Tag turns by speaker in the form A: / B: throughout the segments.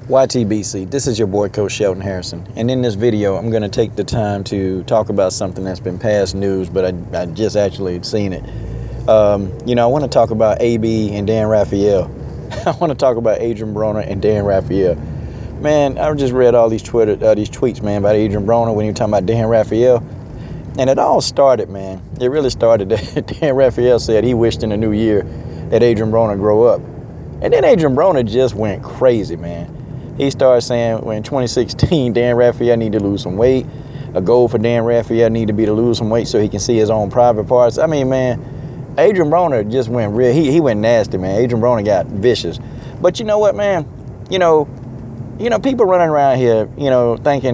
A: YTBC, this is your boy Coach Sheldon Harrison, and in this video I'm going to take the time to talk about something that's been past news, but I just actually seen it. I want to talk about AB and Dan Rafael. I want to talk about Adrien Broner and Dan Rafael. Man, I just read all these tweets, man, about Adrien Broner when he was talking about Dan Rafael, and it all started, man. It really started that Dan Rafael said he wished in the new year that Adrien Broner grow up, and then Adrien Broner just went crazy, man. He started saying, well, in 2016, Dan Rafael need to lose some weight. A goal for Dan Rafael need to be to lose some weight so he can see his own private parts. I mean, man, Adrien Broner just went real. He went nasty, man. Adrien Broner got vicious. But you know what, man? People running around here,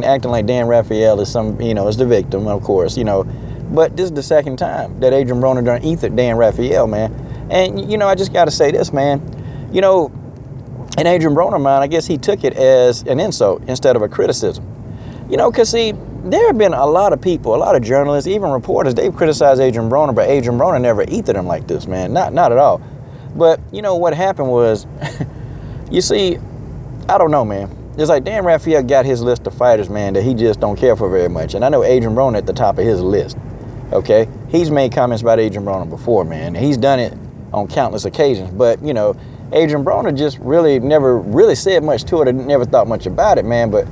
A: acting like Dan Rafael is is the victim, of course, But this is the second time that Adrien Broner done ethered Dan Rafael, man. And, I just got to say this, man. In Adrien Broner mind, I guess he took it as an insult instead of a criticism. Because see, there have been a lot of people, a lot of journalists, even reporters, they've criticized Adrien Broner, but Adrien Broner never ethered him like this, man. Not at all. But, what happened was, you see, I don't know, man. It's like Dan Rafael got his list of fighters, man, that he just don't care for very much. And I know Adrien Broner at the top of his list, okay? He's made comments about Adrien Broner before, man. He's done it on countless occasions, but, Adrien Broner just really never really said much to it or never thought much about it, man. But,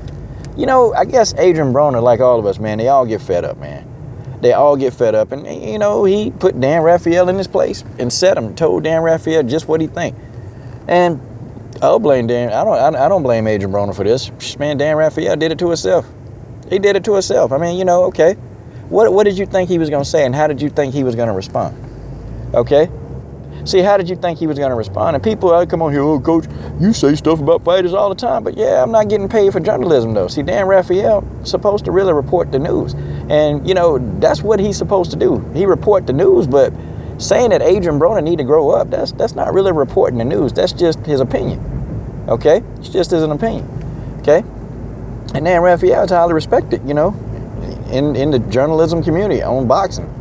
A: I guess Adrien Broner, like all of us, man, they all get fed up, man. They all get fed up. And, he put Dan Rafael in his place and told Dan Rafael just what he think. And I'll blame Dan. I don't blame Adrien Broner for this. Man, Dan Rafael did it to himself. He did it to himself. I mean, okay. What did you think he was going to say, and how did you think he was going to respond? Okay? See, how did you think he was going to respond? And people come on here, oh, Coach, you say stuff about fighters all the time. But, yeah, I'm not getting paid for journalism, though. See, Dan Rafael supposed to really report the news. And, that's what he's supposed to do. He report the news, but saying that Adrien Broner need to grow up, that's not really reporting the news. That's just his opinion, okay? It's just an opinion, okay? And Dan Rafael is highly respected, in the journalism community on boxing.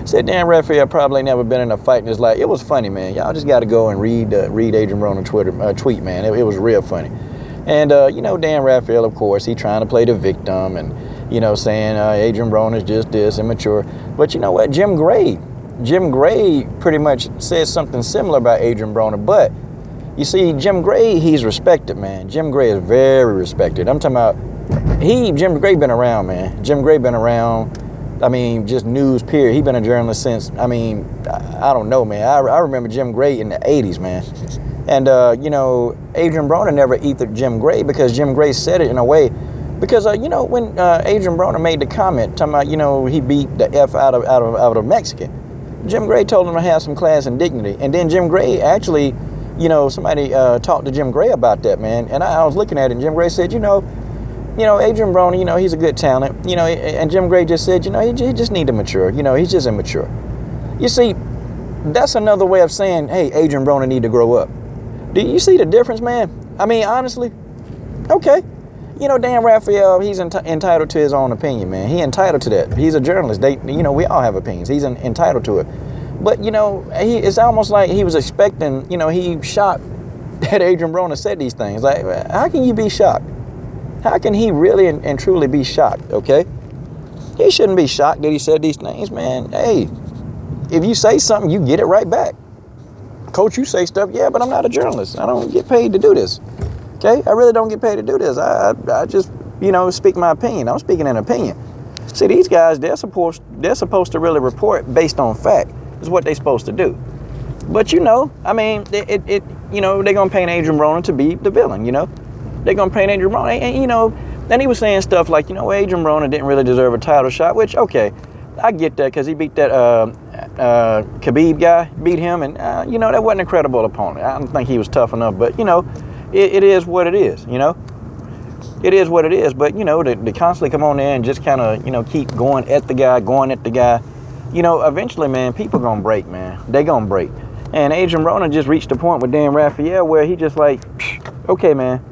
A: Said Dan Rafael probably never been in a fight in his life. It was funny, man. Y'all just got to go and read Adrien Broner tweet, man. It was real funny. And, Dan Rafael, of course, he trying to play the victim and, saying Adrien Broner is just this, immature. But you know what? Jim Gray pretty much said something similar about Adrien Broner. But, you see, Jim Gray, he's respected, man. Jim Gray is very respected. I'm talking about, Jim Gray been around, man. Jim Gray been around. I mean, just news, period. He's been a journalist since, I don't know, man. I remember Jim Gray in the 80s, man. And, Adrien Broner never ethered Jim Gray because Jim Gray said it in a way. Because, when Adrien Broner made the comment, talking about, he beat the F out of a Mexican, Jim Gray told him to have some class and dignity. And then Jim Gray actually, somebody talked to Jim Gray about that, man. And I was looking at it, and Jim Gray said, Adrien Broner, he's a good talent, and Jim Gray just said, he just need to mature, he's just immature. You see, that's another way of saying, hey, Adrien Broner need to grow up. Do you see the difference, man? I mean, honestly, okay. Dan Rafael, he's entitled to his own opinion, man. He entitled to that. He's a journalist. We all have opinions. He's entitled to it. But, it's almost like he was expecting, he shocked that Adrien Broner said these things. Like, how can you be shocked? How can he really and truly be shocked, okay? He shouldn't be shocked that he said these things, man. Hey, if you say something, you get it right back. Coach, you say stuff, yeah, but I'm not a journalist. I don't get paid to do this, okay? I really don't get paid to do this. I just, speak my opinion. I'm speaking an opinion. See, these guys, they're supposed to really report based on fact. Is what they're supposed to do. But, they're going to paint Adrien Broner to be the villain, They're going to paint Adrien Broner. And, then he was saying stuff like, Adrien Broner didn't really deserve a title shot, which, okay, I get that because he beat that Khabib guy, beat him, and, that wasn't a credible opponent. I don't think he was tough enough, but, it is what it is, It is what it is, but, to constantly come on there and just kind of, keep going at the guy, eventually, man, people going to break, man. They going to break. And Adrien Broner just reached the point with Dan Rafael where he just like, okay, man,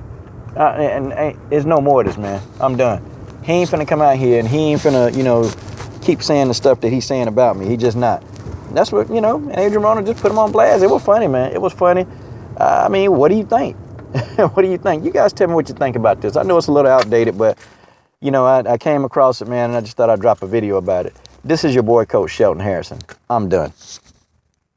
A: and there's no more of this, man. I'm done. He ain't finna come out here and he ain't finna, keep saying the stuff that he's saying about me. He just not. That's what, and Adrien Broner just put him on blast. It was funny, man. It was funny. What do you think? What do you think? You guys tell me what you think about this. I know it's a little outdated, but, you know, I came across it, man, and I just thought I'd drop a video about it. This is your boy, Coach Shelton Harrison. I'm done.